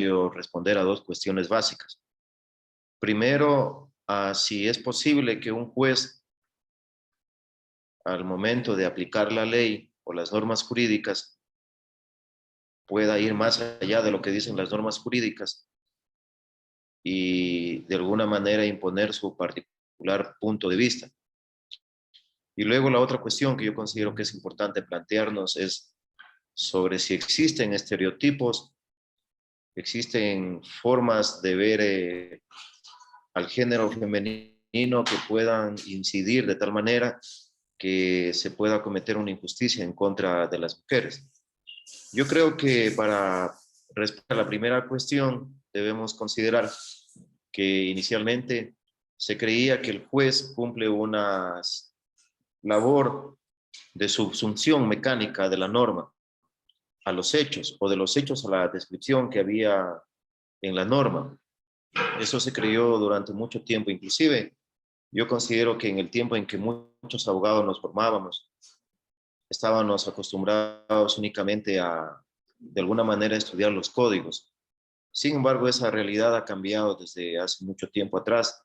responder a dos cuestiones básicas. Primero, si es posible que un juez, al momento de aplicar la ley o las normas jurídicas, pueda ir más allá de lo que dicen las normas jurídicas y de alguna manera imponer su particular punto de vista. Y luego la otra cuestión que yo considero que es importante plantearnos es sobre si existen estereotipos, existen formas de ver al género femenino que puedan incidir de tal manera que se pueda cometer una injusticia en contra de las mujeres. Yo creo que para responder a la primera cuestión debemos considerar que inicialmente se creía que el juez cumple una labor de subsunción mecánica de la norma a los hechos o de los hechos a la descripción que había en la norma. Eso se creyó durante mucho tiempo. Inclusive yo considero que en el tiempo en que muchos abogados nos formábamos, estábamos acostumbrados únicamente a, de alguna manera, estudiar los códigos. Sin embargo, esa realidad ha cambiado desde hace mucho tiempo atrás.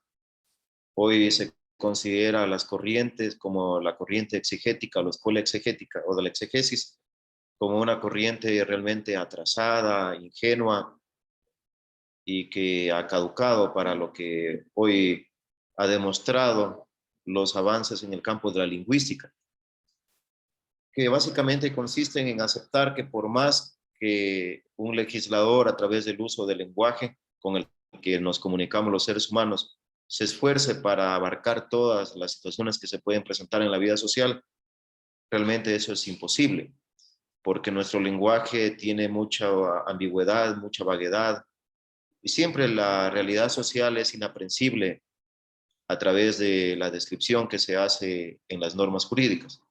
Hoy se considera las corrientes como la corriente exegética, la escuela exegética o de la exegesis, como una corriente realmente atrasada, ingenua y que ha caducado para lo que hoy ha demostrado los avances en el campo de la lingüística, que básicamente consisten en aceptar que por más que un legislador a través del uso del lenguaje con el que nos comunicamos los seres humanos se esfuerce para abarcar todas las situaciones que se pueden presentar en la vida social, realmente eso es imposible, porque nuestro lenguaje tiene mucha ambigüedad, mucha vaguedad, y siempre la realidad social es inaprensible a través de la descripción que se hace en las normas jurídicas.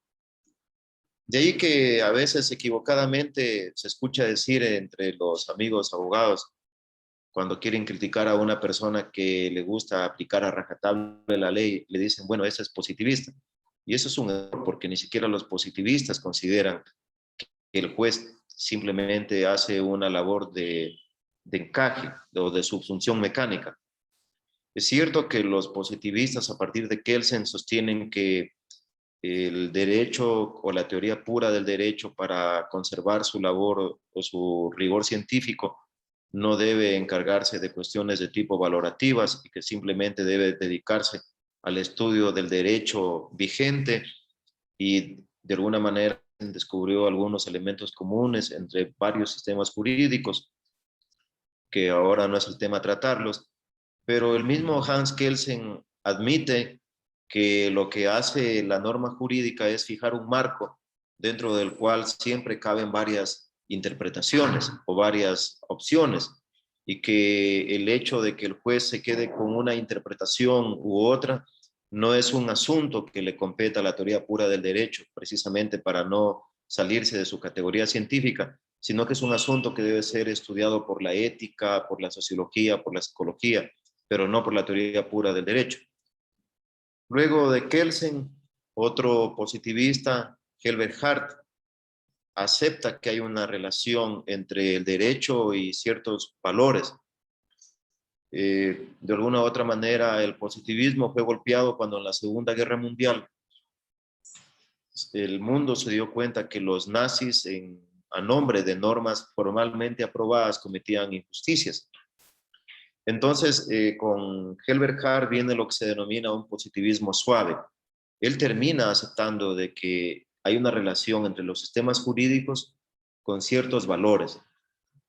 De ahí que a veces equivocadamente se escucha decir entre los amigos abogados, cuando quieren criticar a una persona que le gusta aplicar a rajatabla la ley, le dicen, bueno, ese es positivista. Y eso es un error, porque ni siquiera los positivistas consideran que el juez simplemente hace una labor de encaje o de subsunción mecánica. Es cierto que los positivistas a partir de Kelsen sostienen que el derecho o la teoría pura del derecho para conservar su labor o su rigor científico no debe encargarse de cuestiones de tipo valorativas y que simplemente debe dedicarse al estudio del derecho vigente y de alguna manera descubrió algunos elementos comunes entre varios sistemas jurídicos, que ahora no es el tema tratarlos, pero el mismo Hans Kelsen admite que lo que hace la norma jurídica es fijar un marco dentro del cual siempre caben varias interpretaciones o varias opciones y que el hecho de que el juez se quede con una interpretación u otra no es un asunto que le competa a la teoría pura del derecho, precisamente para no salirse de su categoría científica, sino que es un asunto que debe ser estudiado por la ética, por la sociología, por la psicología, pero no por la teoría pura del derecho. Luego de Kelsen, otro positivista, Helbert Hart, acepta que hay una relación entre el derecho y ciertos valores. De alguna u otra manera, el positivismo fue golpeado cuando en la Segunda Guerra Mundial el mundo se dio cuenta que los nazis, a nombre de normas formalmente aprobadas, cometían injusticias. Entonces, con Helbert Hart viene lo que se denomina un positivismo suave. Él termina aceptando de que hay una relación entre los sistemas jurídicos con ciertos valores.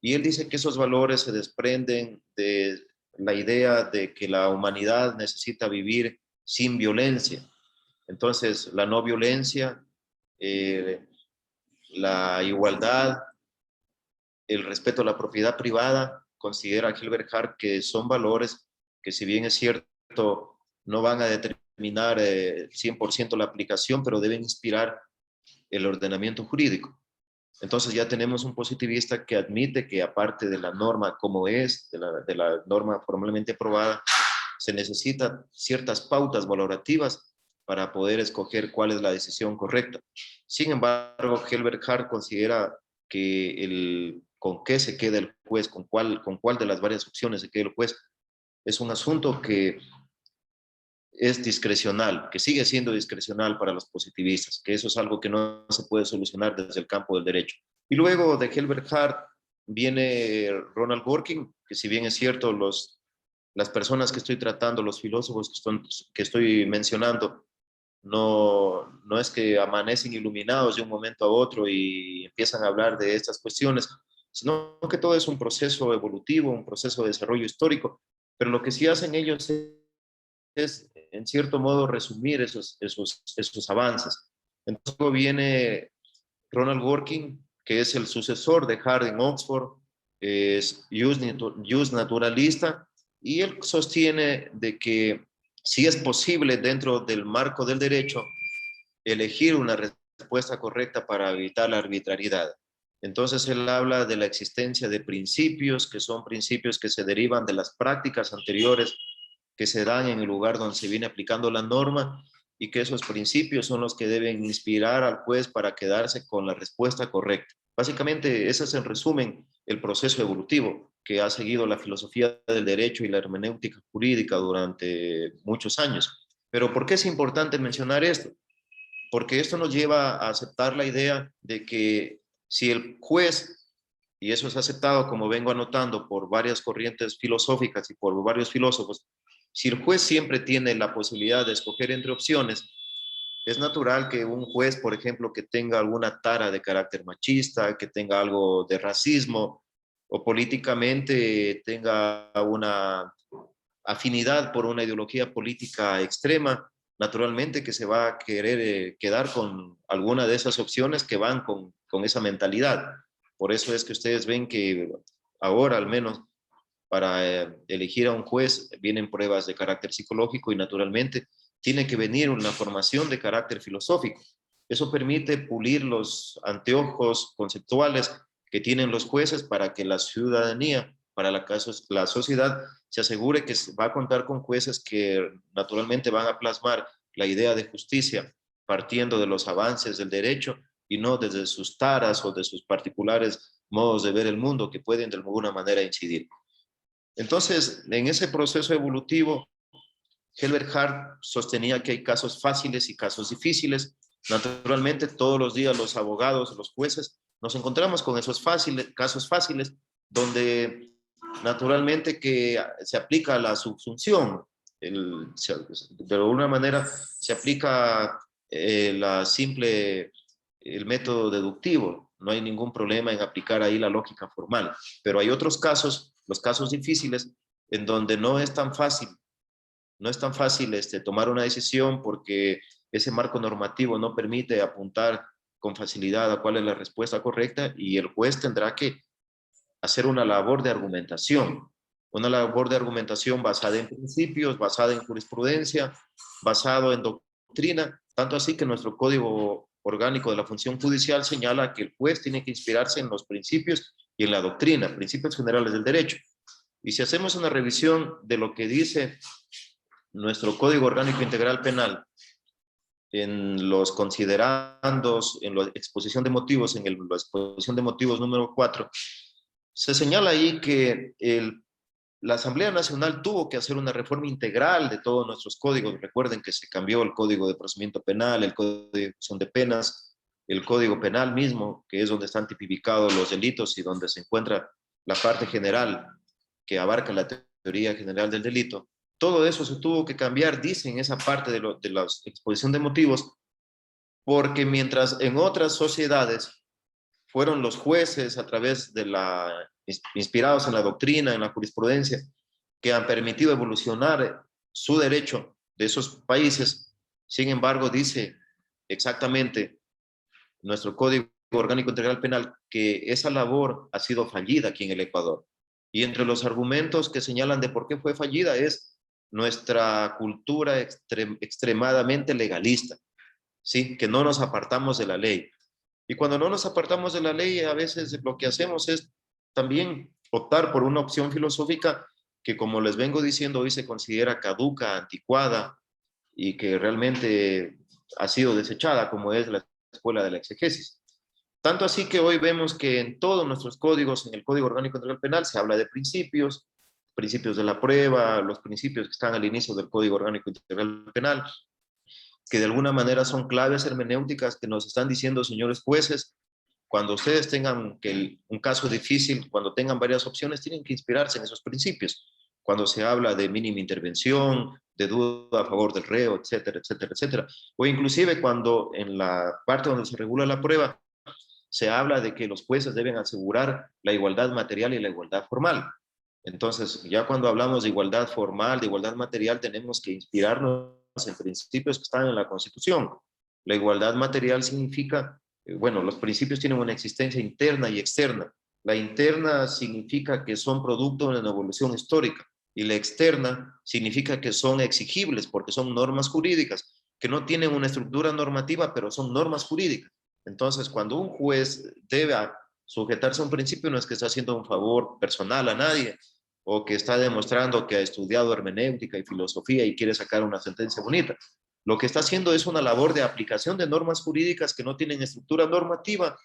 Y él dice que esos valores se desprenden de la idea de que la humanidad necesita vivir sin violencia. Entonces, la no violencia, eh, la igualdad, el respeto a la propiedad privada, considera Gilbert Hart que son valores que, si bien es cierto, no van a determinar 100% la aplicación, pero deben inspirar el ordenamiento jurídico. Entonces ya tenemos un positivista que admite que, aparte de la norma como es, de la norma formalmente aprobada, se necesitan ciertas pautas valorativas para poder escoger cuál es la decisión correcta. Sin embargo, Helbert Hart considera que el con qué se queda el juez, con cuál de las varias opciones se queda el juez, es un asunto que es discrecional, que sigue siendo discrecional para los positivistas, que eso es algo que no se puede solucionar desde el campo del derecho. Y luego de Helbert Hart viene Ronald Dworkin, que si bien es cierto, las personas que estoy tratando, los filósofos que estoy mencionando, no es que amanecen iluminados de un momento a otro y empiezan a hablar de estas cuestiones, sino que todo es un proceso evolutivo, un proceso de desarrollo histórico, pero lo que sí hacen ellos es en cierto modo, resumir esos avances. Entonces luego viene Ronald Dworkin, que es el sucesor de Hart en Oxford, es just naturalista, y él sostiene de que sí es posible dentro del marco del derecho elegir una respuesta correcta para evitar la arbitrariedad. Entonces él habla de la existencia de principios, que son principios que se derivan de las prácticas anteriores que se dan en el lugar donde se viene aplicando la norma, y que esos principios son los que deben inspirar al juez para quedarse con la respuesta correcta. Básicamente, ese es en resumen el proceso evolutivo que ha seguido la filosofía del derecho y la hermenéutica jurídica durante muchos años. Pero ¿por qué es importante mencionar esto? Porque esto nos lleva a aceptar la idea de que si el juez, y eso es aceptado como vengo anotando por varias corrientes filosóficas y por varios filósofos, si el juez siempre tiene la posibilidad de escoger entre opciones, es natural que un juez, por ejemplo, que tenga alguna tara de carácter machista, que tenga algo de racismo o políticamente tenga una afinidad por una ideología política extrema, naturalmente que se va a querer quedar con alguna de esas opciones que van con esa mentalidad. Por eso es que ustedes ven que ahora al menos para elegir a un juez vienen pruebas de carácter psicológico y naturalmente tiene que venir una formación de carácter filosófico. Eso permite pulir los anteojos conceptuales que tienen los jueces para que la ciudadanía, para la sociedad, se asegure que va a contar con jueces que naturalmente van a plasmar la idea de justicia partiendo de los avances del derecho y no desde sus taras o de sus particulares modos de ver el mundo que pueden de alguna manera incidir. Entonces, en ese proceso evolutivo, Helbert Hart sostenía que hay casos fáciles y casos difíciles. Naturalmente, todos los días los abogados, los jueces, nos encontramos con esos casos fáciles, donde naturalmente que se aplica la subsunción, de alguna manera se aplica el método deductivo, no hay ningún problema en aplicar ahí la lógica formal, pero hay otros casos, los casos difíciles, en donde no es tan fácil tomar una decisión porque ese marco normativo no permite apuntar con facilidad a cuál es la respuesta correcta y el juez tendrá que hacer una labor de argumentación basada en principios, basada en jurisprudencia, basado en doctrina, tanto así que nuestro Código Orgánico de la Función Judicial señala que el juez tiene que inspirarse en los principios y en la doctrina, principios generales del derecho. Y si hacemos una revisión de lo que dice nuestro Código Orgánico Integral Penal, en los considerandos, en la exposición de motivos, la exposición de motivos número 4, se señala ahí que la Asamblea Nacional tuvo que hacer una reforma integral de todos nuestros códigos. Recuerden que se cambió el Código de Procedimiento Penal, el Código de Ejecución de Penas, el Código Penal mismo, que es donde están tipificados los delitos y donde se encuentra la parte general que abarca la teoría general del delito. Todo eso se tuvo que cambiar, dice en esa parte de la exposición de motivos, porque mientras en otras sociedades fueron los jueces a través de inspirados en la doctrina, en la jurisprudencia, que han permitido evolucionar su derecho de esos países. Sin embargo, dice exactamente nuestro Código Orgánico Integral Penal que esa labor ha sido fallida aquí en el Ecuador. Y entre los argumentos que señalan de por qué fue fallida es nuestra cultura extremadamente legalista, ¿sí? Que no nos apartamos de la ley. Y cuando no nos apartamos de la ley, a veces lo que hacemos es también optar por una opción filosófica que, como les vengo diciendo, hoy se considera caduca, anticuada y que realmente ha sido desechada, como es la escuela de la exegesis. Tanto así que hoy vemos que en todos nuestros códigos, en el Código Orgánico Integral Penal, se habla de principios, principios de la prueba, los principios que están al inicio del Código Orgánico Integral Penal, que de alguna manera son claves hermenéuticas que nos están diciendo, señores jueces, cuando ustedes tengan un caso difícil, cuando tengan varias opciones, tienen que inspirarse en esos principios. Cuando se habla de mínima intervención, de duda a favor del reo, etcétera, etcétera, etcétera. O inclusive cuando en la parte donde se regula la prueba, se habla de que los jueces deben asegurar la igualdad material y la igualdad formal. Entonces, ya cuando hablamos de igualdad formal, de igualdad material, tenemos que inspirarnos en principios que están en la Constitución. La igualdad material significa, bueno, los principios tienen una existencia interna y externa. La interna significa que son producto de una evolución histórica y la externa significa que son exigibles porque son normas jurídicas que no tienen una estructura normativa, pero son normas jurídicas. Entonces, cuando un juez debe sujetarse a un principio, no es que está haciendo un favor personal a nadie o que está demostrando que ha estudiado hermenéutica y filosofía y quiere sacar una sentencia bonita. Lo que está haciendo es una labor de aplicación de normas jurídicas que no tienen estructura normativa,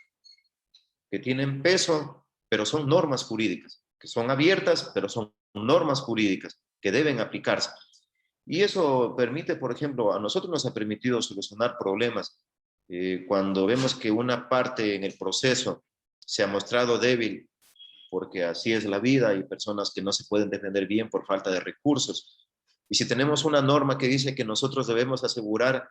que tienen peso, pero son normas jurídicas, que son abiertas, pero son normas jurídicas que deben aplicarse. Y eso permite, por ejemplo, a nosotros nos ha permitido solucionar problemas cuando vemos que una parte en el proceso se ha mostrado débil, porque así es la vida, hay personas que no se pueden defender bien por falta de recursos. Y si tenemos una norma que dice que nosotros debemos asegurar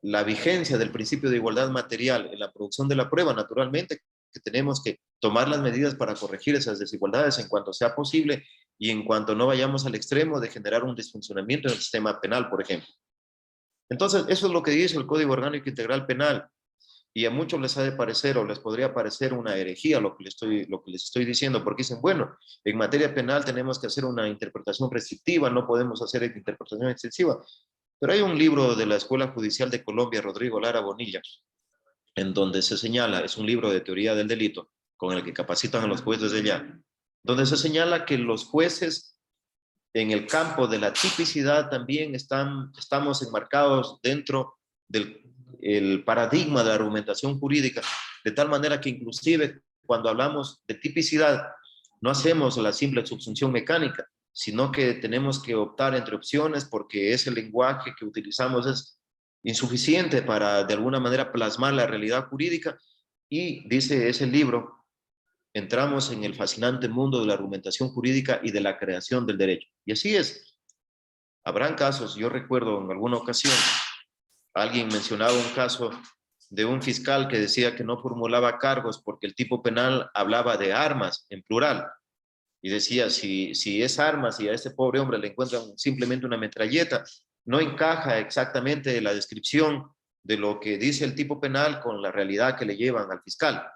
la vigencia del principio de igualdad material en la producción de la prueba, naturalmente que tenemos que tomar las medidas para corregir esas desigualdades en cuanto sea posible y en cuanto no vayamos al extremo de generar un disfuncionamiento en el sistema penal, por ejemplo. Entonces, eso es lo que dice el Código Orgánico Integral Penal. Y a muchos les ha de parecer o les podría parecer una herejía lo que les estoy diciendo, porque dicen, bueno, en materia penal tenemos que hacer una interpretación restrictiva, no podemos hacer interpretación extensiva. Pero hay un libro de la Escuela Judicial de Colombia, Rodrigo Lara Bonilla, en donde se señala, es un libro de teoría del delito, con el que capacitan a los jueces de allá, donde se señala que los jueces en el campo de la tipicidad también estamos enmarcados dentro del paradigma de la argumentación jurídica, de tal manera que inclusive cuando hablamos de tipicidad no hacemos la simple subsunción mecánica, sino que tenemos que optar entre opciones porque ese lenguaje que utilizamos es insuficiente para de alguna manera plasmar la realidad jurídica y dice ese libro, entramos en el fascinante mundo de la argumentación jurídica y de la creación del derecho. Y así es. Habrán casos, yo recuerdo en alguna ocasión, alguien mencionaba un caso de un fiscal que decía que no formulaba cargos porque el tipo penal hablaba de armas en plural. Y decía, si es armas y a este pobre hombre le encuentran simplemente una metralleta, no encaja exactamente la descripción de lo que dice el tipo penal con la realidad que le llevan al fiscal.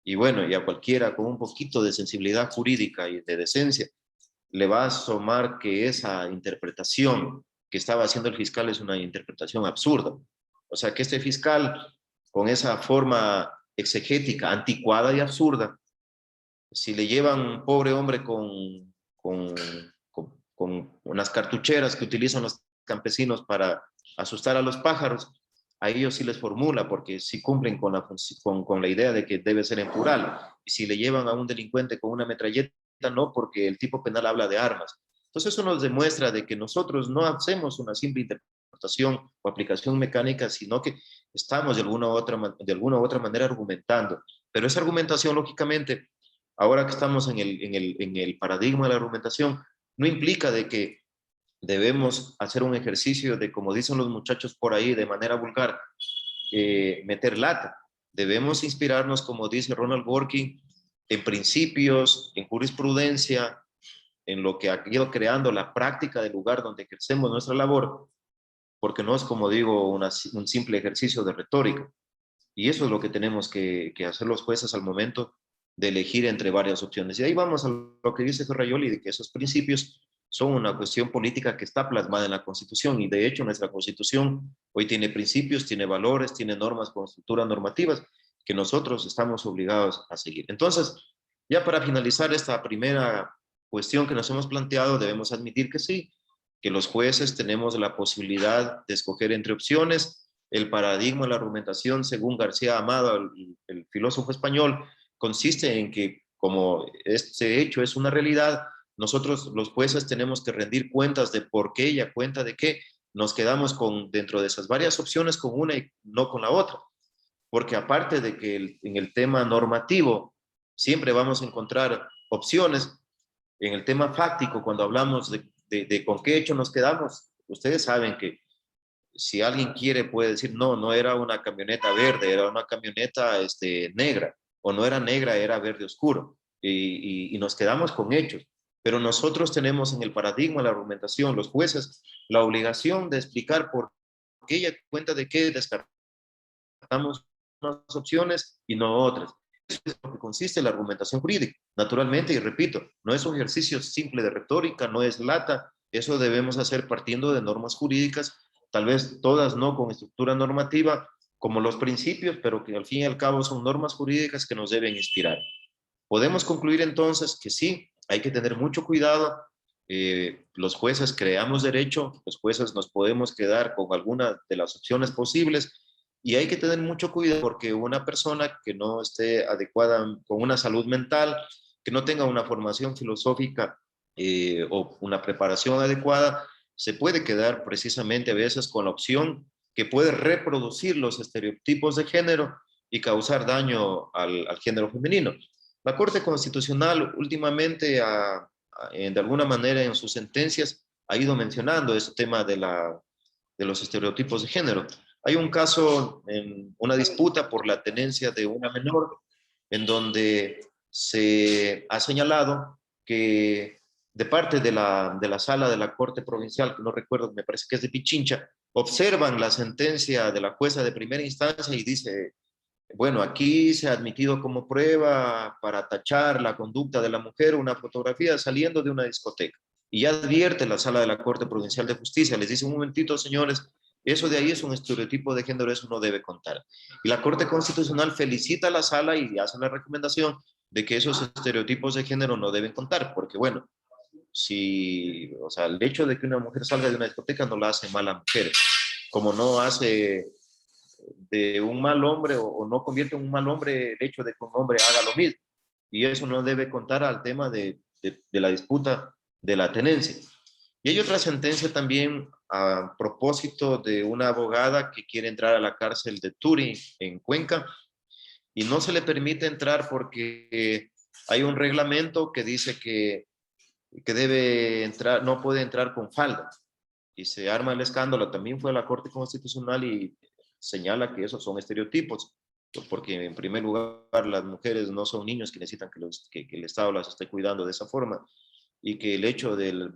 Y bueno, y a cualquiera con un poquito de sensibilidad jurídica y de decencia, le va a asomar que esa interpretación que estaba haciendo el fiscal es una interpretación absurda. O sea, que este fiscal, con esa forma exegética, anticuada y absurda, si le llevan un pobre hombre con unas cartucheras que utilizan los campesinos para asustar a los pájaros, a ellos sí les formula, porque sí cumplen con la idea de que debe ser en plural. Y si le llevan a un delincuente con una metralleta, no, porque el tipo penal habla de armas. Entonces eso nos demuestra de que nosotros no hacemos una simple interpretación o aplicación mecánica, sino que estamos de alguna u otra manera argumentando. Pero esa argumentación, lógicamente, ahora que estamos en el paradigma de la argumentación, no implica de que debemos hacer un ejercicio de, como dicen los muchachos por ahí, de manera vulgar, meter lata. Debemos inspirarnos, como dice Ronald Dworkin, en principios, en jurisprudencia, en lo que ha ido creando la práctica del lugar donde ejercemos nuestra labor, porque no es, como digo, un simple ejercicio de retórica. Y eso es lo que tenemos que hacer los jueces al momento de elegir entre varias opciones. Y ahí vamos a lo que dice Ferraioli, de que esos principios son una cuestión política que está plasmada en la Constitución, y de hecho nuestra Constitución hoy tiene principios, tiene valores, tiene normas con estructuras normativas que nosotros estamos obligados a seguir. Entonces, ya para finalizar esta primera cuestión que nos hemos planteado, debemos admitir que sí, que los jueces tenemos la posibilidad de escoger entre opciones, el paradigma de la argumentación, según García Amado, el filósofo español, consiste en que como este hecho es una realidad, nosotros los jueces tenemos que rendir cuentas de por qué y a cuenta de qué nos quedamos con, dentro de esas varias opciones con una y no con la otra. Porque aparte de que en el tema normativo siempre vamos a encontrar opciones, en el tema fáctico, cuando hablamos de con qué hecho nos quedamos, ustedes saben que si alguien quiere puede decir, no, no era una camioneta verde, era una camioneta negra, o no era negra, era verde oscuro, y nos quedamos con hechos. Pero nosotros tenemos en el paradigma de la argumentación, los jueces, la obligación de explicar por qué y a cuenta de qué descartamos unas opciones y no otras. Eso es lo que consiste la argumentación jurídica. Naturalmente, y repito, no es un ejercicio simple de retórica, no es lata, eso debemos hacer partiendo de normas jurídicas, tal vez todas no con estructura normativa, como los principios, pero que al fin y al cabo son normas jurídicas que nos deben inspirar. Podemos concluir entonces que sí, hay que tener mucho cuidado. Los jueces creamos derecho, los jueces nos podemos quedar con alguna de las opciones posibles y hay que tener mucho cuidado porque una persona que no esté adecuada con una salud mental, que no tenga una formación filosófica o una preparación adecuada, se puede quedar precisamente a veces con la opción que puede reproducir los estereotipos de género y causar daño al género femenino. La Corte Constitucional últimamente, de alguna manera en sus sentencias, ha ido mencionando este tema de los estereotipos de género. Hay un caso, en una disputa por la tenencia de una menor, en donde se ha señalado que de parte de la sala de la Corte Provincial, que no recuerdo, me parece que es de Pichincha, observan la sentencia de la jueza de primera instancia y dice, bueno, aquí se ha admitido como prueba para tachar la conducta de la mujer una fotografía saliendo de una discoteca. Y ya advierte la sala de la Corte Provincial de Justicia, les dice un momentito, señores, eso de ahí es un estereotipo de género, eso no debe contar. Y la Corte Constitucional felicita a la sala y hace la recomendación de que esos estereotipos de género no deben contar, porque bueno, si, o sea, el hecho de que una mujer salga de una discoteca no la hace mala mujer, como no hace de un mal hombre o no convierte en un mal hombre el hecho de que un hombre haga lo mismo. Y eso no debe contar al tema de la disputa de la tenencia. Y hay otra sentencia también a propósito de una abogada que quiere entrar a la cárcel de Turi en Cuenca y no se le permite entrar porque hay un reglamento que dice que debe entrar, no puede entrar con falda y se arma el escándalo. También fue a la Corte Constitucional y señala que esos son estereotipos, porque en primer lugar las mujeres no son niños que necesitan que el Estado las esté cuidando de esa forma y que el hecho de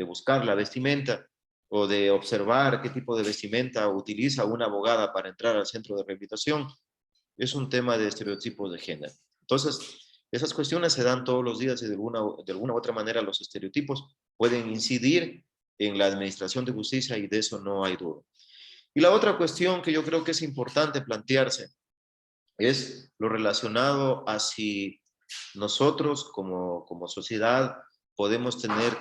buscar la vestimenta o de observar qué tipo de vestimenta utiliza una abogada para entrar al centro de rehabilitación es un tema de estereotipos de género. Entonces, esas cuestiones se dan todos los días y de alguna u otra manera los estereotipos pueden incidir en la administración de justicia y de eso no hay duda. Y la otra cuestión que yo creo que es importante plantearse es lo relacionado a si nosotros como sociedad podemos tener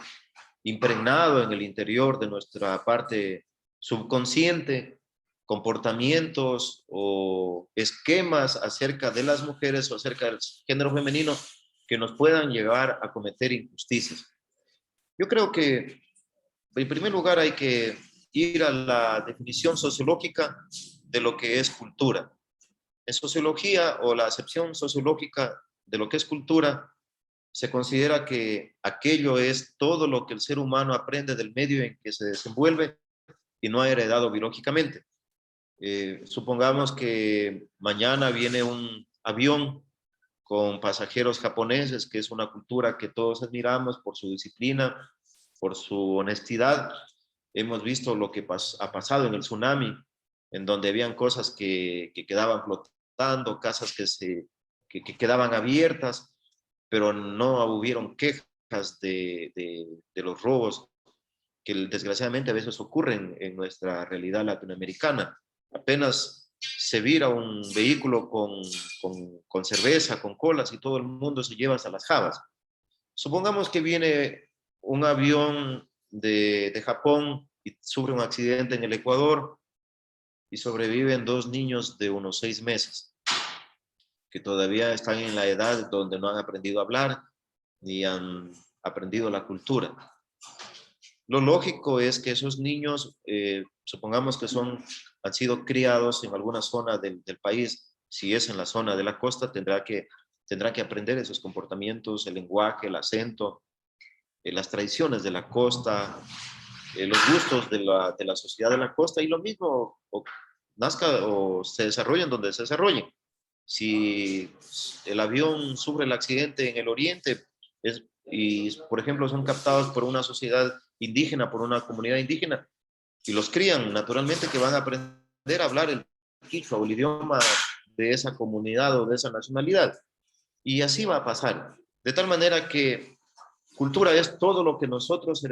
impregnado en el interior de nuestra parte subconsciente comportamientos o esquemas acerca de las mujeres o acerca del género femenino que nos puedan llevar a cometer injusticias. Yo creo que en primer lugar hay que ir a la definición sociológica de lo que es cultura. En sociología o la acepción sociológica de lo que es cultura, se considera que aquello es todo lo que el ser humano aprende del medio en que se desenvuelve y no ha heredado biológicamente. Supongamos que mañana viene un avión con pasajeros japoneses, que es una cultura que todos admiramos por su disciplina, por su honestidad. Hemos visto lo que ha pasado en el tsunami, en donde habían cosas que quedaban flotando, casas que quedaban abiertas, pero no hubieron quejas de los robos que desgraciadamente a veces ocurren en nuestra realidad latinoamericana. Apenas se vira un vehículo con cerveza, con colas y todo el mundo se lleva hasta las jabas. Supongamos que viene un avión de Japón y sufre un accidente en el Ecuador y sobreviven 2 niños de unos 6 meses, que todavía están en la edad donde no han aprendido a hablar ni han aprendido la cultura. Lo lógico es que esos niños, supongamos que han sido criados en alguna zona del país. Si es en la zona de la costa, tendrá que aprender esos comportamientos, el lenguaje, el acento, las tradiciones de la costa, los gustos de la sociedad de la costa, y lo mismo nazca o se desarrollen donde se desarrollen. Si el avión sufre el accidente en el oriente y, por ejemplo, son captados por una sociedad indígena, por una comunidad indígena, y los crían, naturalmente que van a aprender a hablar el quichua o el idioma de esa comunidad o de esa nacionalidad. Y así va a pasar. De tal manera que cultura es todo lo que nosotros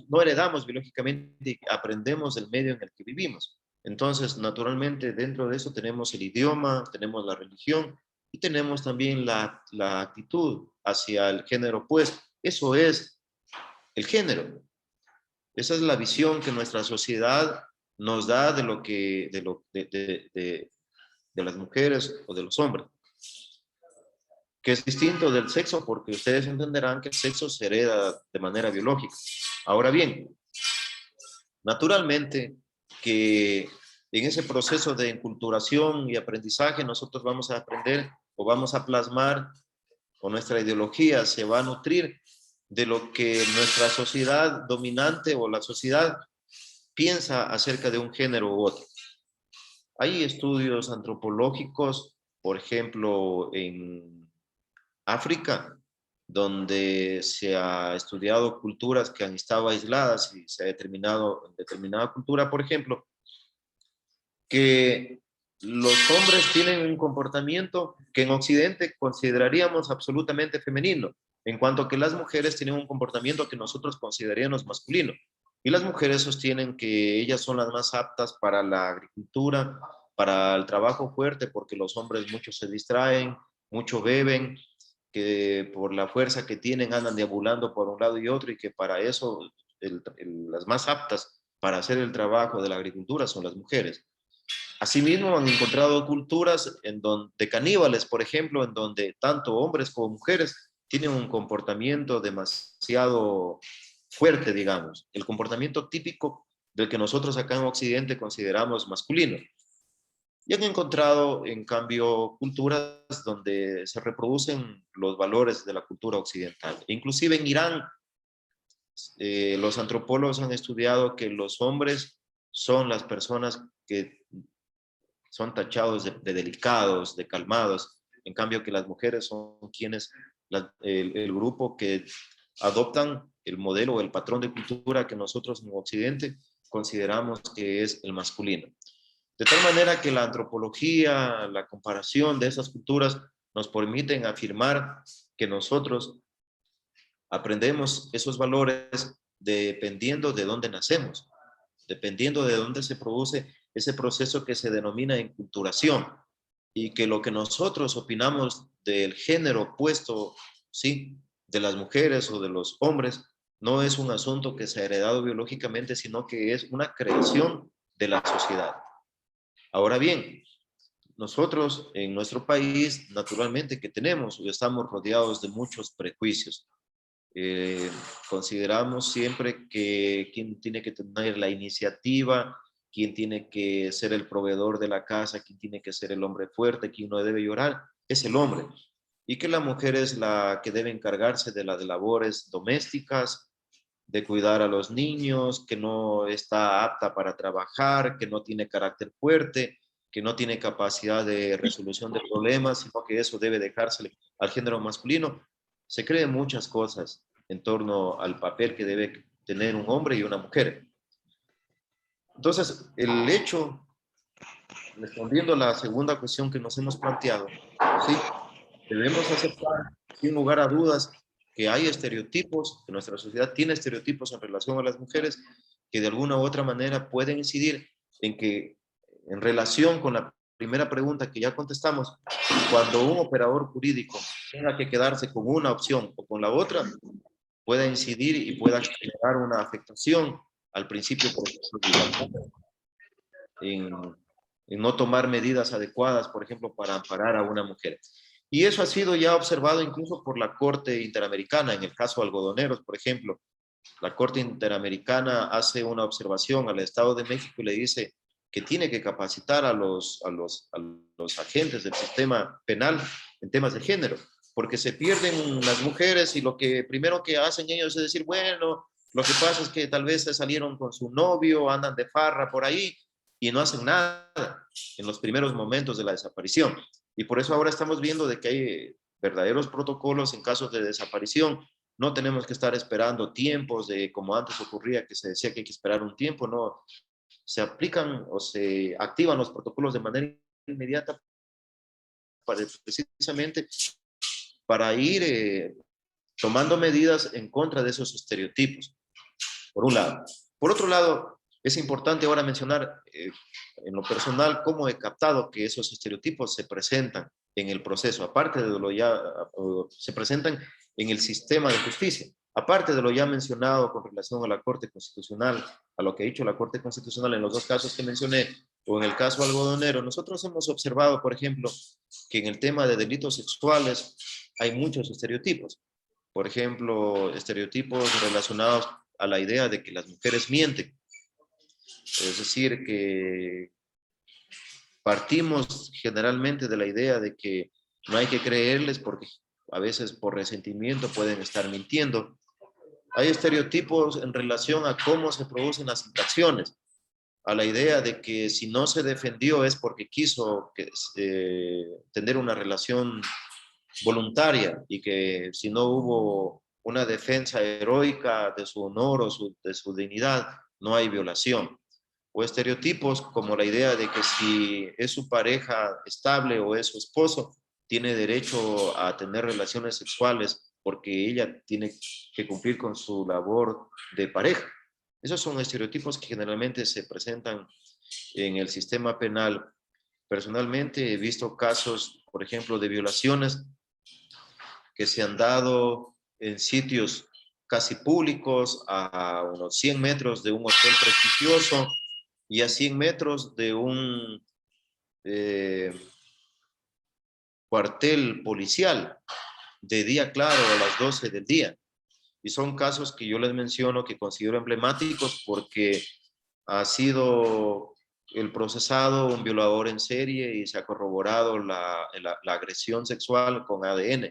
no heredamos biológicamente y aprendemos del medio en el que vivimos. Entonces, naturalmente, dentro de eso tenemos el idioma, tenemos la religión y tenemos también la actitud hacia el género opuesto. Eso es el género. Esa es la visión que nuestra sociedad nos da de las mujeres o de los hombres, que es distinto del sexo, porque ustedes entenderán que el sexo se hereda de manera biológica. Ahora bien, naturalmente que en ese proceso de enculturación y aprendizaje nosotros vamos a aprender o vamos a plasmar, o nuestra ideología se va a nutrir de lo que nuestra sociedad dominante o la sociedad piensa acerca de un género u otro. Hay estudios antropológicos, por ejemplo, en África, donde se ha estudiado culturas que han estado aisladas y se ha determinado en determinada cultura, por ejemplo, que los hombres tienen un comportamiento que en Occidente consideraríamos absolutamente femenino, en cuanto a que las mujeres tienen un comportamiento que nosotros consideraríamos masculino. Y las mujeres sostienen que ellas son las más aptas para la agricultura, para el trabajo fuerte, porque los hombres muchos se distraen, mucho beben, que por la fuerza que tienen andan deambulando por un lado y otro, y que para eso las más aptas para hacer el trabajo de la agricultura son las mujeres. Asimismo, han encontrado culturas de caníbales, por ejemplo, en donde tanto hombres como mujeres tienen un comportamiento demasiado fuerte, digamos, el comportamiento típico del que nosotros acá en Occidente consideramos masculino. Y han encontrado, en cambio, culturas donde se reproducen los valores de la cultura occidental. Inclusive en Irán, los antropólogos han estudiado que los hombres son las personas que son tachados de delicados, de calmados, en cambio que las mujeres son quienes, el grupo que adoptan el modelo o el patrón de cultura que nosotros en Occidente consideramos que es el masculino. De tal manera que la antropología, la comparación de esas culturas nos permiten afirmar que nosotros aprendemos esos valores dependiendo de dónde nacemos, dependiendo de dónde se produce ese proceso que se denomina enculturación, y que lo que nosotros opinamos del género opuesto, ¿sí?, de las mujeres o de los hombres, no es un asunto que se ha heredado biológicamente, sino que es una creación de la sociedad. Ahora bien, nosotros en nuestro país, naturalmente que estamos rodeados de muchos prejuicios. Consideramos siempre que quien tiene que tener la iniciativa, quien tiene que ser el proveedor de la casa, quien tiene que ser el hombre fuerte, quien no debe llorar, es el hombre. Y que la mujer es la que debe encargarse de las labores domésticas, de cuidar a los niños, que no está apta para trabajar, que no tiene carácter fuerte, que no tiene capacidad de resolución de problemas, sino que eso debe dejársele al género masculino. Se creen muchas cosas en torno al papel que debe tener un hombre y una mujer. Entonces, el hecho, respondiendo a la segunda cuestión que nos hemos planteado, sí, debemos aceptar, sin lugar a dudas, que hay estereotipos, que nuestra sociedad tiene estereotipos en relación a las mujeres, que de alguna u otra manera pueden incidir en que, en relación con la primera pregunta que ya contestamos, cuando un operador jurídico tenga que quedarse con una opción o con la otra, pueda incidir y pueda generar una afectación al principio, por ejemplo, de igualdad en no tomar medidas adecuadas, por ejemplo, para amparar a una mujer. Y eso ha sido ya observado incluso por la Corte Interamericana, en el caso Algodoneros, por ejemplo. La Corte Interamericana hace una observación al Estado de México y le dice que tiene que capacitar a los agentes del sistema penal en temas de género, porque se pierden las mujeres y lo que primero que hacen ellos es decir, bueno, lo que pasa es que tal vez se salieron con su novio, andan de farra por ahí y no hacen nada en los primeros momentos de la desaparición. Y por eso ahora estamos viendo de que hay verdaderos protocolos en casos de desaparición. No tenemos que estar esperando tiempos de como antes ocurría, que se decía que hay que esperar un tiempo, no. Se aplican o se activan los protocolos de manera inmediata precisamente para ir tomando medidas en contra de esos estereotipos, por un lado. Por otro lado, es importante ahora mencionar en lo personal cómo he captado que esos estereotipos se presentan en el proceso, aparte de lo ya, se presentan en el sistema de justicia, aparte de lo ya mencionado con relación a la Corte Constitucional, a lo que ha dicho la Corte Constitucional en los dos casos que mencioné, o en el caso algodonero, nosotros hemos observado, por ejemplo, que en el tema de delitos sexuales hay muchos estereotipos. Por ejemplo, estereotipos relacionados a la idea de que las mujeres mienten. Es decir, que partimos generalmente de la idea de que no hay que creerles porque a veces por resentimiento pueden estar mintiendo. Hay estereotipos en relación a cómo se producen las infracciones, a la idea de que si no se defendió es porque quiso tener una relación voluntaria y que si no hubo una defensa heroica de su honor o de su dignidad, no hay violación. O estereotipos como la idea de que si es su pareja estable o es su esposo, tiene derecho a tener relaciones sexuales porque ella tiene que cumplir con su labor de pareja. Esos son estereotipos que generalmente se presentan en el sistema penal. Personalmente he visto casos, por ejemplo, de violaciones que se han dado en sitios casi públicos, a unos 100 metros de un hotel prestigioso y a 100 metros de un cuartel policial, de día claro a las 12 del día. Y son casos que yo les menciono que considero emblemáticos porque ha sido el procesado un violador en serie y se ha corroborado la agresión sexual con ADN.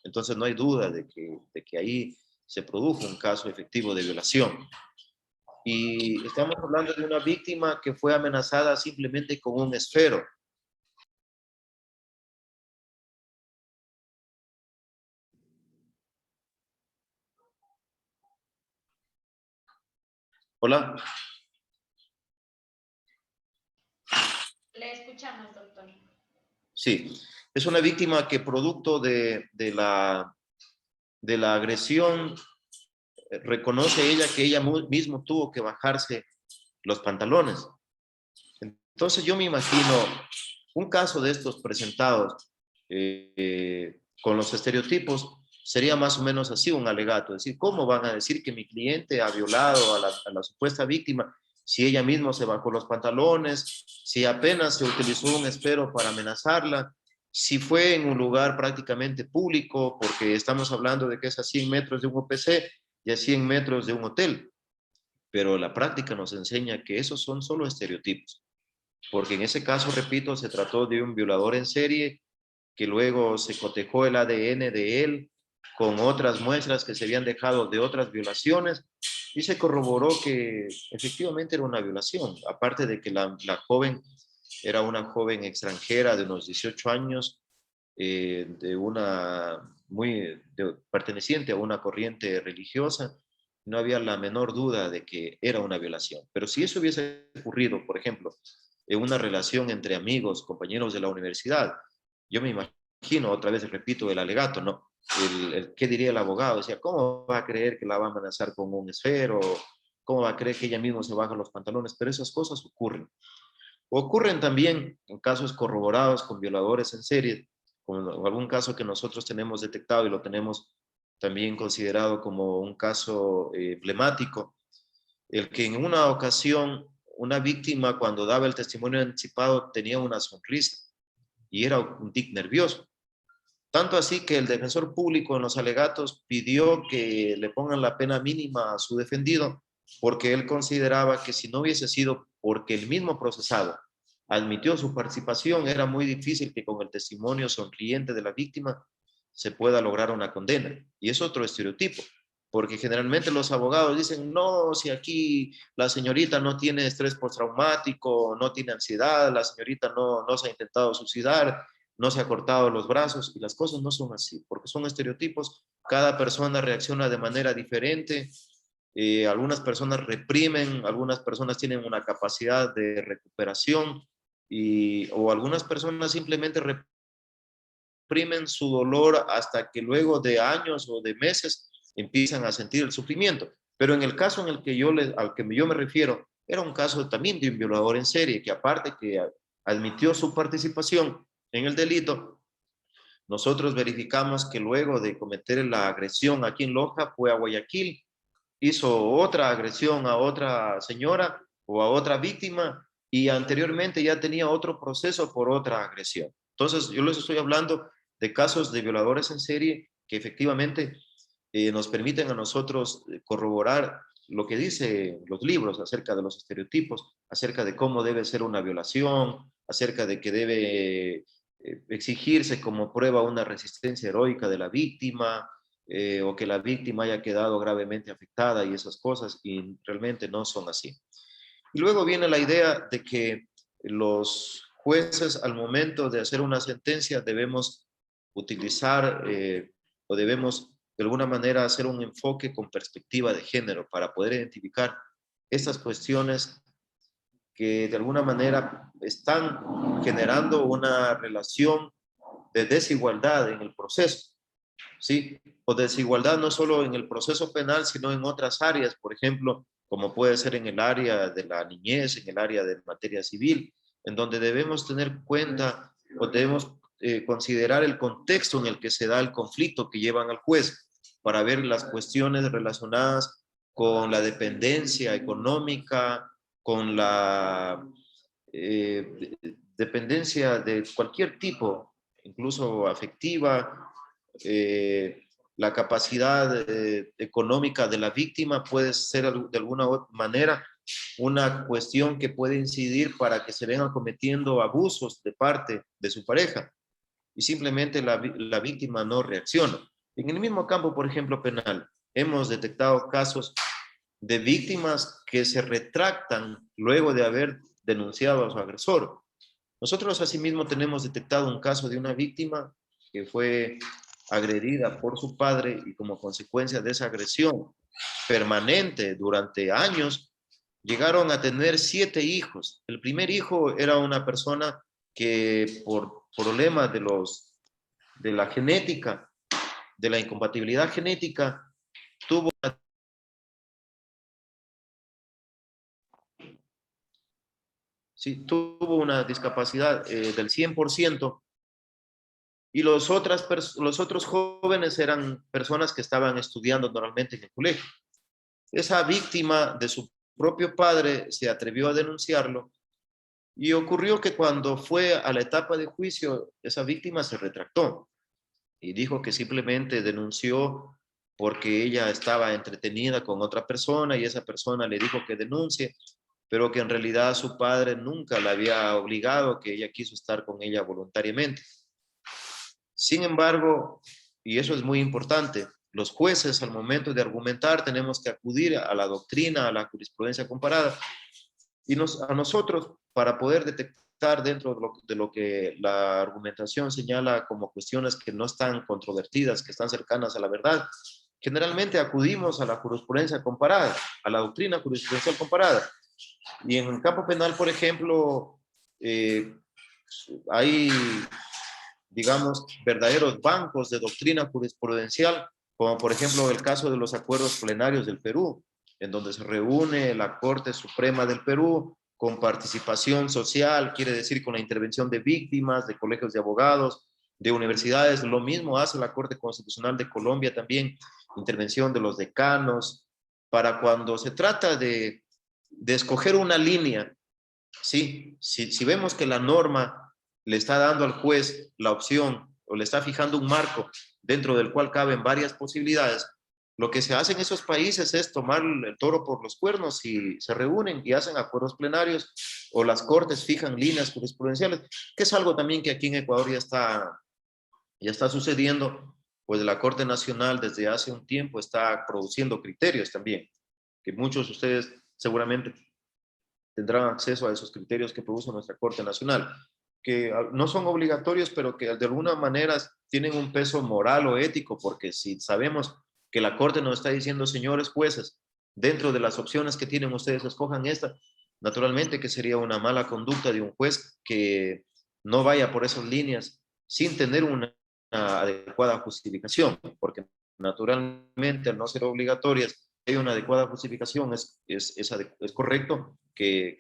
Entonces no hay duda de que ahí se produjo un caso efectivo de violación. Y estamos hablando de una víctima que fue amenazada simplemente con un esfero. Hola. Le escuchamos, doctor. Sí, es una víctima que producto de la agresión reconoce ella que ella mismo tuvo que bajarse los pantalones. Entonces yo me imagino un caso de estos presentados con los estereotipos sería más o menos así un alegato, es decir, ¿cómo van a decir que mi cliente ha violado a la supuesta víctima si ella misma se bajó los pantalones, si apenas se utilizó un esfero para amenazarla, si fue en un lugar prácticamente público, porque estamos hablando de que es a 100 metros de un OPC y a 100 metros de un hotel? Pero la práctica nos enseña que esos son solo estereotipos, porque en ese caso, repito, se trató de un violador en serie que luego se cotejó el ADN de él con otras muestras que se habían dejado de otras violaciones y se corroboró que efectivamente era una violación, aparte de que la joven era una joven extranjera de unos 18 años, perteneciente a una corriente religiosa. No había la menor duda de que era una violación. Pero si eso hubiese ocurrido, por ejemplo, en una relación entre amigos, compañeros de la universidad, yo me imagino, otra vez repito, el alegato, ¿no? ¿Qué diría el abogado? Decía, ¿cómo va a creer que la va a amenazar con un esfero? ¿Cómo va a creer que ella misma se baja los pantalones? Pero esas cosas ocurren. Ocurren también en casos corroborados con violadores en serie, como algún caso que nosotros tenemos detectado y lo tenemos también considerado como un caso emblemático, el que en una ocasión una víctima cuando daba el testimonio anticipado tenía una sonrisa y era un tic nervioso. Tanto así que el defensor público en los alegatos pidió que le pongan la pena mínima a su defendido porque él consideraba que si no hubiese sido porque el mismo procesado admitió su participación, era muy difícil que con el testimonio sonriente de la víctima se pueda lograr una condena. Y es otro estereotipo, porque generalmente los abogados dicen, no, si aquí la señorita no tiene estrés postraumático, no tiene ansiedad, la señorita no se ha intentado suicidar, no se ha cortado los brazos, y las cosas no son así, porque son estereotipos, cada persona reacciona de manera diferente, algunas personas reprimen, algunas personas tienen una capacidad de recuperación, o algunas personas simplemente reprimen su dolor hasta que luego de años o de meses empiezan a sentir el sufrimiento. Pero en el caso en el que al que yo me refiero, era un caso también de un violador en serie, que aparte que admitió su participación en el delito, nosotros verificamos que luego de cometer la agresión aquí en Loja fue a Guayaquil, hizo otra agresión a otra señora o a otra víctima y anteriormente ya tenía otro proceso por otra agresión. Entonces, yo les estoy hablando de casos de violadores en serie que efectivamente nos permiten a nosotros corroborar lo que dicen los libros acerca de los estereotipos, acerca de cómo debe ser una violación, acerca de que debe exigirse como prueba una resistencia heroica de la víctima, o que la víctima haya quedado gravemente afectada y esas cosas, y realmente no son así. Y luego viene la idea de que los jueces al momento de hacer una sentencia debemos utilizar o debemos de alguna manera hacer un enfoque con perspectiva de género para poder identificar estas cuestiones que de alguna manera están generando una relación de desigualdad en el proceso, ¿sí? O desigualdad no solo en el proceso penal, sino en otras áreas, por ejemplo, como puede ser en el área de la niñez, en el área de materia civil, en donde debemos tener cuenta o debemos considerar el contexto en el que se da el conflicto que llevan al juez para ver las cuestiones relacionadas con la dependencia económica, con la dependencia de cualquier tipo, incluso afectiva, la capacidad económica de la víctima puede ser de alguna manera una cuestión que puede incidir para que se vengan cometiendo abusos de parte de su pareja y simplemente la víctima no reacciona. En el mismo campo, por ejemplo, penal, hemos detectado casos de víctimas que se retractan luego de haber denunciado a su agresor. Nosotros asimismo tenemos detectado un caso de una víctima que fue agredida por su padre y como consecuencia de esa agresión permanente durante años, llegaron a tener 7 hijos. El primer hijo era una persona que por problemas de la genética, de la incompatibilidad genética, tuvo tuvo una discapacidad del 100%, y los otros jóvenes eran personas que estaban estudiando normalmente en el colegio. Esa víctima de su propio padre se atrevió a denunciarlo y ocurrió que cuando fue a la etapa de juicio, esa víctima se retractó y dijo que simplemente denunció porque ella estaba entretenida con otra persona y esa persona le dijo que denuncie, pero que en realidad su padre nunca la había obligado, que ella quiso estar con ella voluntariamente. Sin embargo, y eso es muy importante, los jueces al momento de argumentar tenemos que acudir a la doctrina, a la jurisprudencia comparada, y a nosotros para poder detectar dentro de lo que la argumentación señala como cuestiones que no están controvertidas, que están cercanas a la verdad, generalmente acudimos a la jurisprudencia comparada, a la doctrina jurisprudencial comparada. Y en el campo penal, por ejemplo, hay, digamos, verdaderos bancos de doctrina jurisprudencial, como por ejemplo el caso de los acuerdos plenarios del Perú, en donde se reúne la Corte Suprema del Perú con participación social, quiere decir con la intervención de víctimas, de colegios de abogados, de universidades. Lo mismo hace la Corte Constitucional de Colombia también, intervención de los decanos, para cuando se trata de de escoger una línea, ¿sí? Si vemos que la norma le está dando al juez la opción o le está fijando un marco dentro del cual caben varias posibilidades, lo que se hace en esos países es tomar el toro por los cuernos y se reúnen y hacen acuerdos plenarios o las cortes fijan líneas jurisprudenciales, que es algo también que aquí en Ecuador ya está sucediendo, pues la Corte Nacional desde hace un tiempo está produciendo criterios también, que muchos de ustedes seguramente tendrán acceso a esos criterios que produce nuestra Corte Nacional, que no son obligatorios, pero que de alguna manera tienen un peso moral o ético, porque si sabemos que la Corte nos está diciendo, señores jueces, dentro de las opciones que tienen ustedes, escojan esta, naturalmente que sería una mala conducta de un juez que no vaya por esas líneas sin tener una adecuada justificación, porque naturalmente al no ser obligatorias, hay una adecuada justificación, es correcto que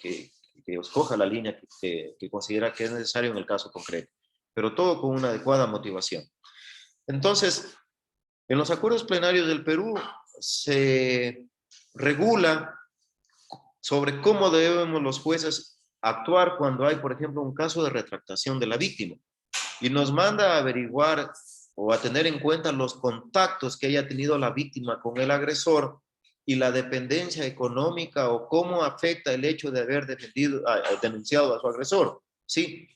escoja la línea que considera que es necesario en el caso concreto, pero todo con una adecuada motivación. Entonces, en los acuerdos plenarios del Perú se regula sobre cómo debemos los jueces actuar cuando hay, por ejemplo, un caso de retractación de la víctima y nos manda a averiguar o a tener en cuenta los contactos que haya tenido la víctima con el agresor y la dependencia económica o cómo afecta el hecho de haber denunciado a su agresor, ¿sí?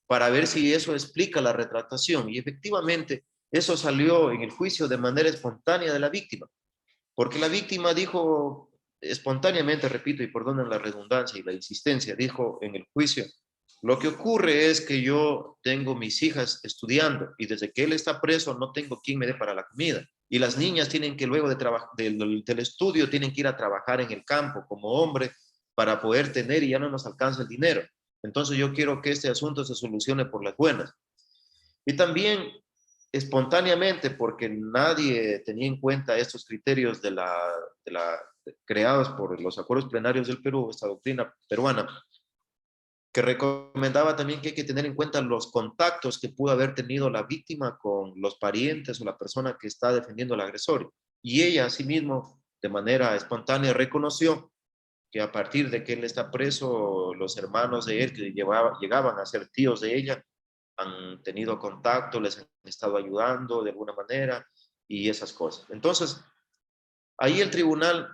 Para ver si eso explica la retractación. Y efectivamente, eso salió en el juicio de manera espontánea de la víctima, porque la víctima dijo espontáneamente, repito, y perdonen la redundancia y la insistencia, dijo en el juicio, lo que ocurre es que yo tengo mis hijas estudiando y desde que él está preso no tengo quien me dé para la comida. Y las niñas tienen que luego del estudio tienen que ir a trabajar en el campo como hombre para poder tener y ya no nos alcanza el dinero. Entonces yo quiero que este asunto se solucione por las buenas. Y también espontáneamente, porque nadie tenía en cuenta estos criterios creados por los acuerdos plenarios del Perú, esta doctrina peruana, que recomendaba también que hay que tener en cuenta los contactos que pudo haber tenido la víctima con los parientes o la persona que está defendiendo al agresor. Y ella, asimismo, de manera espontánea, reconoció que a partir de que él está preso, los hermanos de él que llegaban a ser tíos de ella, han tenido contacto, les han estado ayudando de alguna manera y esas cosas. Entonces, ahí el tribunal,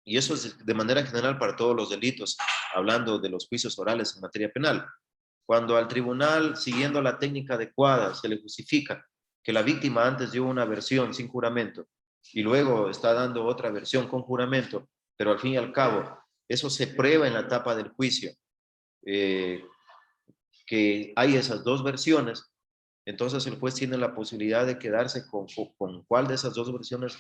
y eso es de manera general para todos los delitos, hablando de los juicios orales en materia penal, cuando al tribunal, siguiendo la técnica adecuada, se le justifica que la víctima antes dio una versión sin juramento y luego está dando otra versión con juramento, pero al fin y al cabo, eso se prueba en la etapa del juicio, que hay esas dos versiones, entonces el juez tiene la posibilidad de quedarse con cuál de esas dos versiones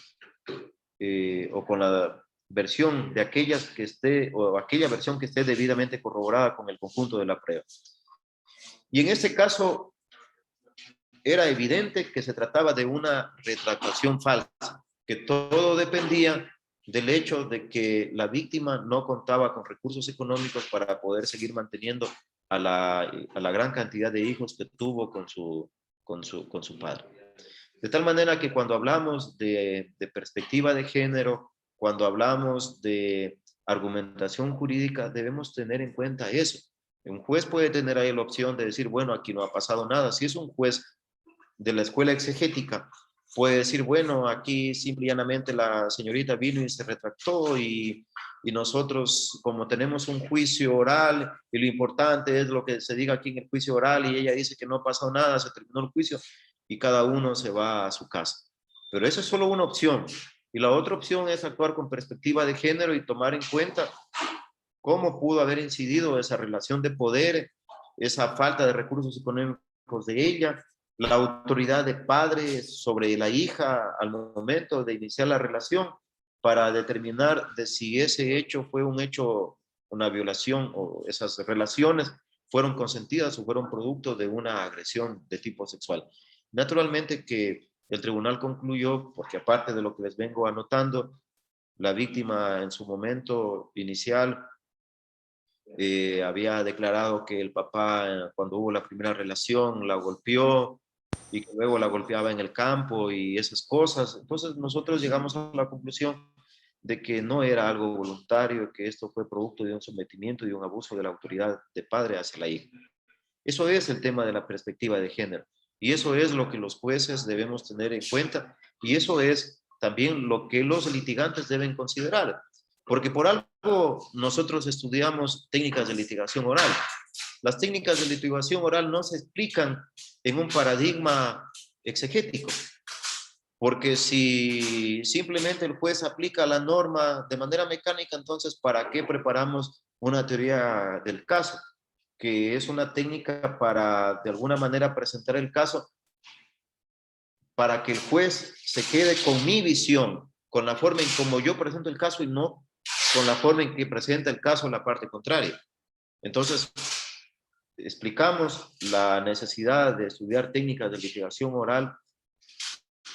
o con la versión de aquellas que esté o aquella versión que esté debidamente corroborada con el conjunto de la prueba. Y en este caso era evidente que se trataba de una retractación falsa, que todo dependía del hecho de que la víctima no contaba con recursos económicos para poder seguir manteniendo a la gran cantidad de hijos que tuvo con su padre. De tal manera que cuando hablamos de perspectiva de género, cuando hablamos de argumentación jurídica, debemos tener en cuenta eso. Un juez puede tener ahí la opción de decir, bueno, aquí no ha pasado nada. Si es un juez de la escuela exegética, puede decir, bueno, aquí simple y llanamente la señorita vino y se retractó y nosotros, como tenemos un juicio oral y lo importante es lo que se diga aquí en el juicio oral y ella dice que no ha pasado nada, se terminó el juicio y cada uno se va a su casa. Pero esa es solo una opción. Y la otra opción es actuar con perspectiva de género y tomar en cuenta cómo pudo haber incidido esa relación de poder, esa falta de recursos económicos de ella, la autoridad de padre sobre la hija al momento de iniciar la relación para determinar de si ese hecho fue un hecho, una violación o esas relaciones fueron consentidas o fueron producto de una agresión de tipo sexual. Naturalmente que el tribunal concluyó, porque aparte de lo que les vengo anotando, la víctima en su momento inicial había declarado que el papá cuando hubo la primera relación la golpeó y que luego la golpeaba en el campo y esas cosas. Entonces nosotros llegamos a la conclusión de que no era algo voluntario, que esto fue producto de un sometimiento y un abuso de la autoridad de padre hacia la hija. Eso es el tema de la perspectiva de género. Y eso es lo que los jueces debemos tener en cuenta. Y eso es también lo que los litigantes deben considerar. Porque por algo nosotros estudiamos técnicas de litigación oral. Las técnicas de litigación oral no se explican en un paradigma exegético. Porque si simplemente el juez aplica la norma de manera mecánica, entonces, ¿para qué preparamos una teoría del caso? Que es una técnica para, de alguna manera, presentar el caso para que el juez se quede con mi visión, con la forma en cómo yo presento el caso y no con la forma en que presenta el caso la parte contraria. Entonces, explicamos la necesidad de estudiar técnicas de litigación oral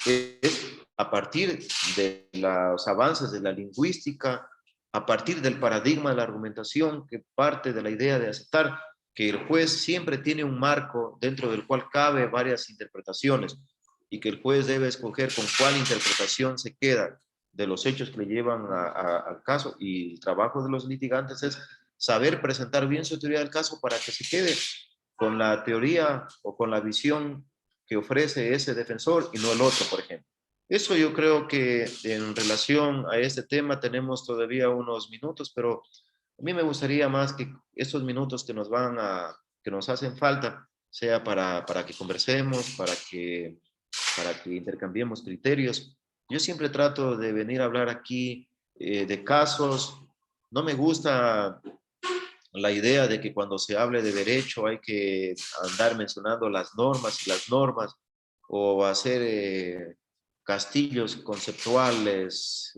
es a partir de los avances de la lingüística, a partir del paradigma de la argumentación que parte de la idea de aceptar que el juez siempre tiene un marco dentro del cual cabe varias interpretaciones y que el juez debe escoger con cuál interpretación se queda de los hechos que le llevan al caso, y el trabajo de los litigantes es saber presentar bien su teoría del caso para que se quede con la teoría o con la visión que ofrece ese defensor y no el otro, por ejemplo. Eso yo creo que en relación a este tema tenemos todavía unos minutos, pero a mí me gustaría más que estos minutos que nos hacen falta, sea para que conversemos, para que intercambiemos criterios. Yo siempre trato de venir a hablar aquí de casos. No me gusta la idea de que cuando se hable de derecho hay que andar mencionando las normas y las normas, o hacer castillos conceptuales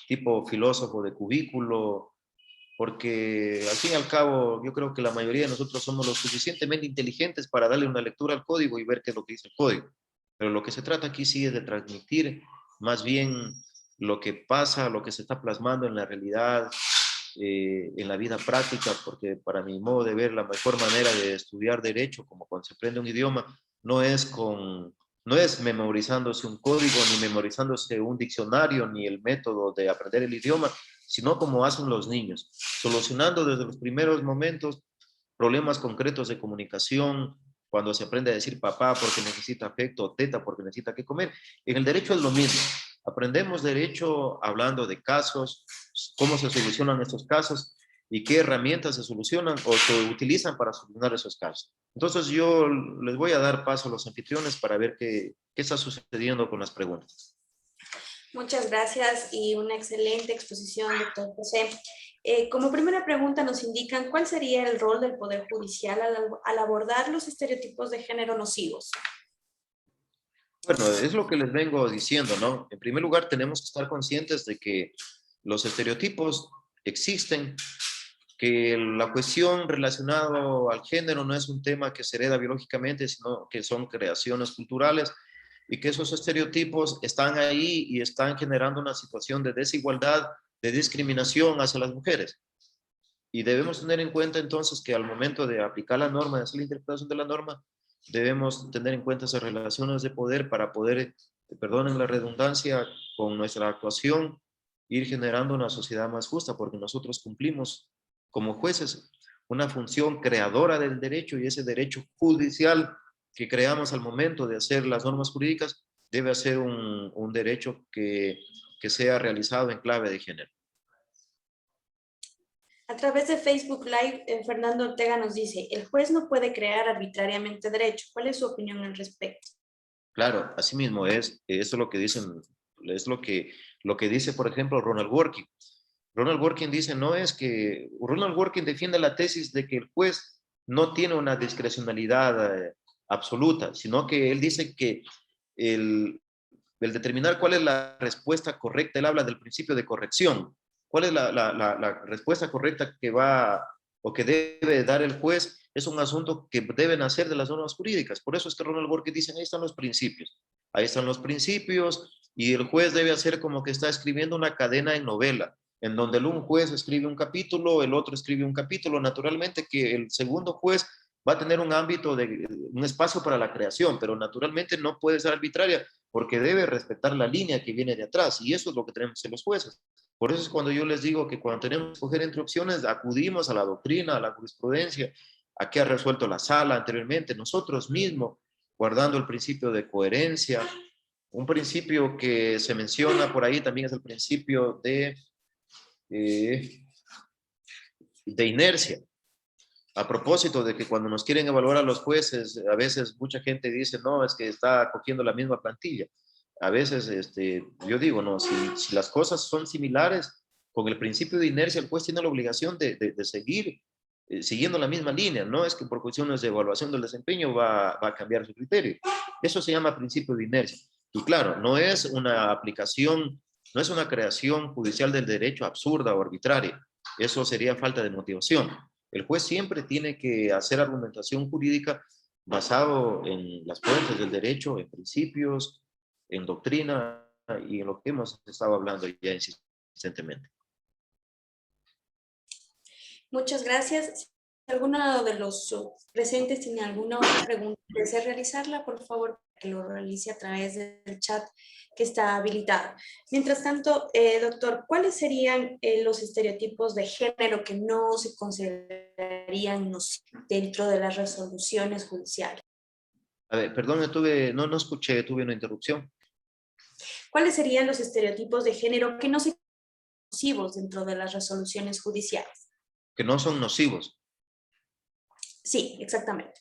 tipo filósofo de cubículo, porque al fin y al cabo yo creo que la mayoría de nosotros somos lo suficientemente inteligentes para darle una lectura al código y ver qué es lo que dice el código. Pero lo que se trata aquí sí es de transmitir más bien lo que pasa, lo que se está plasmando en la realidad, en la vida práctica, porque para mi modo de ver la mejor manera de estudiar derecho, como cuando se aprende un idioma, no es memorizándose un código, ni memorizándose un diccionario, ni el método de aprender el idioma, sino como hacen los niños, solucionando desde los primeros momentos problemas concretos de comunicación, cuando se aprende a decir papá porque necesita afecto, o teta porque necesita qué comer. En el derecho es lo mismo. Aprendemos derecho hablando de casos, cómo se solucionan estos casos y qué herramientas se solucionan o se utilizan para solucionar esos casos. Entonces yo les voy a dar paso a los anfitriones para ver qué está sucediendo con las preguntas. Muchas gracias y una excelente exposición, doctor José. Como primera pregunta nos indican cuál sería el rol del Poder Judicial al abordar los estereotipos de género nocivos. Bueno, es lo que les vengo diciendo, ¿no? En primer lugar, tenemos que estar conscientes de que los estereotipos existen, que la cuestión relacionada al género no es un tema que se hereda biológicamente, sino que son creaciones culturales, y que esos estereotipos están ahí y están generando una situación de desigualdad, de discriminación hacia las mujeres. Y debemos tener en cuenta entonces que al momento de aplicar la norma, de hacer la interpretación de la norma, debemos tener en cuenta esas relaciones de poder para poder, perdonen la redundancia, con nuestra actuación, ir generando una sociedad más justa, porque nosotros cumplimos como jueces una función creadora del derecho, y ese derecho judicial que creamos al momento de hacer las normas jurídicas debe ser un derecho que sea realizado en clave de género. A través de Facebook Live, Fernando Ortega nos dice, el juez no puede crear arbitrariamente derecho. ¿Cuál es su opinión al respecto? Claro, así mismo es. Eso es lo que dicen, es lo que dice, por ejemplo, Ronald Dworkin. Ronald Dworkin dice, Ronald Dworkin defiende la tesis de que el juez no tiene una discrecionalidad absoluta, sino que él dice que el determinar cuál es la respuesta correcta, él habla del principio de corrección. ¿Cuál es la respuesta correcta que va o que debe dar el juez? Es un asunto que deben hacer de las normas jurídicas. Por eso es que Ronald Dworkin dice, ahí están los principios. Ahí están los principios, y el juez debe hacer como que está escribiendo una cadena en novela, en donde un juez escribe un capítulo, el otro escribe un capítulo. Naturalmente que el segundo juez va a tener un ámbito, un espacio para la creación, pero naturalmente no puede ser arbitraria, porque debe respetar la línea que viene de atrás, y eso es lo que tenemos en los jueces. Por eso es cuando yo les digo que cuando tenemos que escoger entre opciones, acudimos a la doctrina, a la jurisprudencia, a qué ha resuelto la sala anteriormente, nosotros mismos, guardando el principio de coherencia. Un principio que se menciona por ahí también es el principio de inercia. A propósito de que cuando nos quieren evaluar a los jueces, a veces mucha gente dice, no, es que está cogiendo la misma plantilla. A veces yo digo, no, si las cosas son similares, con el principio de inercia, el juez tiene la obligación de seguir siguiendo la misma línea. No es que por cuestiones de evaluación del desempeño va a cambiar su criterio. Eso se llama principio de inercia. Y claro, no es una aplicación, no es una creación judicial del derecho absurda o arbitraria. Eso sería falta de motivación. El juez siempre tiene que hacer argumentación jurídica basado en las fuentes del derecho, en principios, en doctrina y en lo que hemos estado hablando ya insistentemente. Muchas gracias. Si alguno de los presentes tiene alguna otra pregunta, desea realizarla, por favor, que lo realice a través del chat que está habilitado. Mientras tanto, doctor, ¿cuáles serían los estereotipos de género que no se considerarían nocivos dentro de las resoluciones judiciales? A ver, perdón, no escuché, tuve una interrupción. ¿Cuáles serían los estereotipos de género que no se consideran nocivos dentro de las resoluciones judiciales? Que no son nocivos. Sí, exactamente.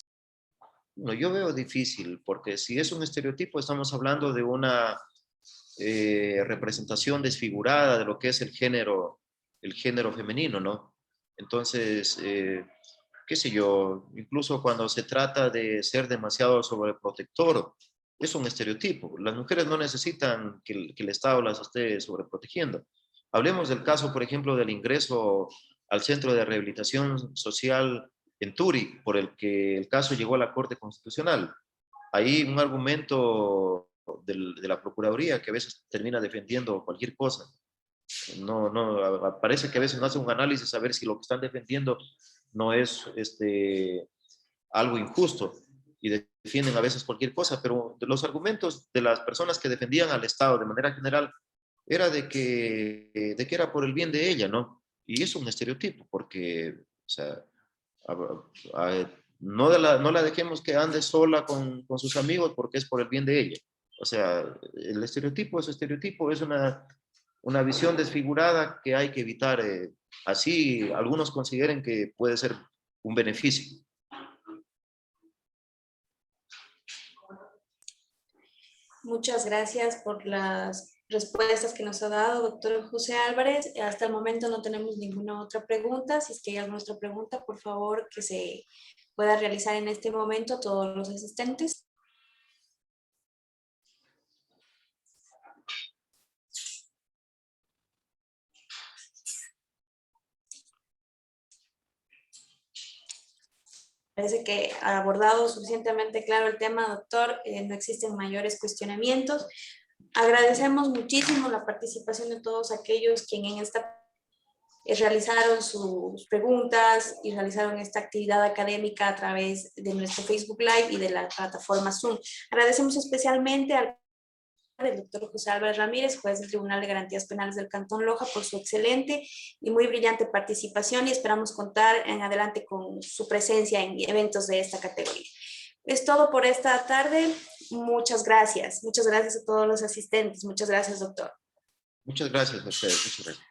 No, yo veo difícil, porque si es un estereotipo, estamos hablando de una representación desfigurada de lo que es el género femenino, ¿no? Entonces, qué sé yo, incluso cuando se trata de ser demasiado sobreprotector, es un estereotipo. Las mujeres no necesitan que el Estado las esté sobreprotegiendo. Hablemos del caso, por ejemplo, del ingreso al Centro de Rehabilitación Social en Turi, por el que el caso llegó a la Corte Constitucional. Ahí un argumento de la Procuraduría que a veces termina defendiendo cualquier cosa. Parece que a veces no hace un análisis a ver si lo que están defendiendo no es algo injusto y defienden a veces cualquier cosa, pero los argumentos de las personas que defendían al Estado de manera general era de que era por el bien de ella, ¿no? Y es un estereotipo, porque, o sea, no la dejemos que ande sola con sus amigos porque es por el bien de ella. O sea, el estereotipo es una visión desfigurada que hay que evitar. Así algunos consideren que puede ser un beneficio. Muchas gracias por las respuestas que nos ha dado, doctor José Álvarez. Hasta el momento no tenemos ninguna otra pregunta. Si es que hay alguna otra pregunta, por favor, que se pueda realizar en este momento a todos los asistentes. Parece que ha abordado suficientemente claro el tema, doctor. No existen mayores cuestionamientos. Agradecemos muchísimo la participación de todos aquellos quienes en esta realizaron sus preguntas y realizaron esta actividad académica a través de nuestro Facebook Live y de la plataforma Zoom. Agradecemos especialmente al doctor José Álvarez Ramírez, juez del Tribunal de Garantías Penales del Cantón Loja, por su excelente y muy brillante participación y esperamos contar en adelante con su presencia en eventos de esta categoría. Es todo por esta tarde. Muchas gracias. Muchas gracias a todos los asistentes. Muchas gracias, doctor. Muchas gracias a ustedes. Muchas gracias.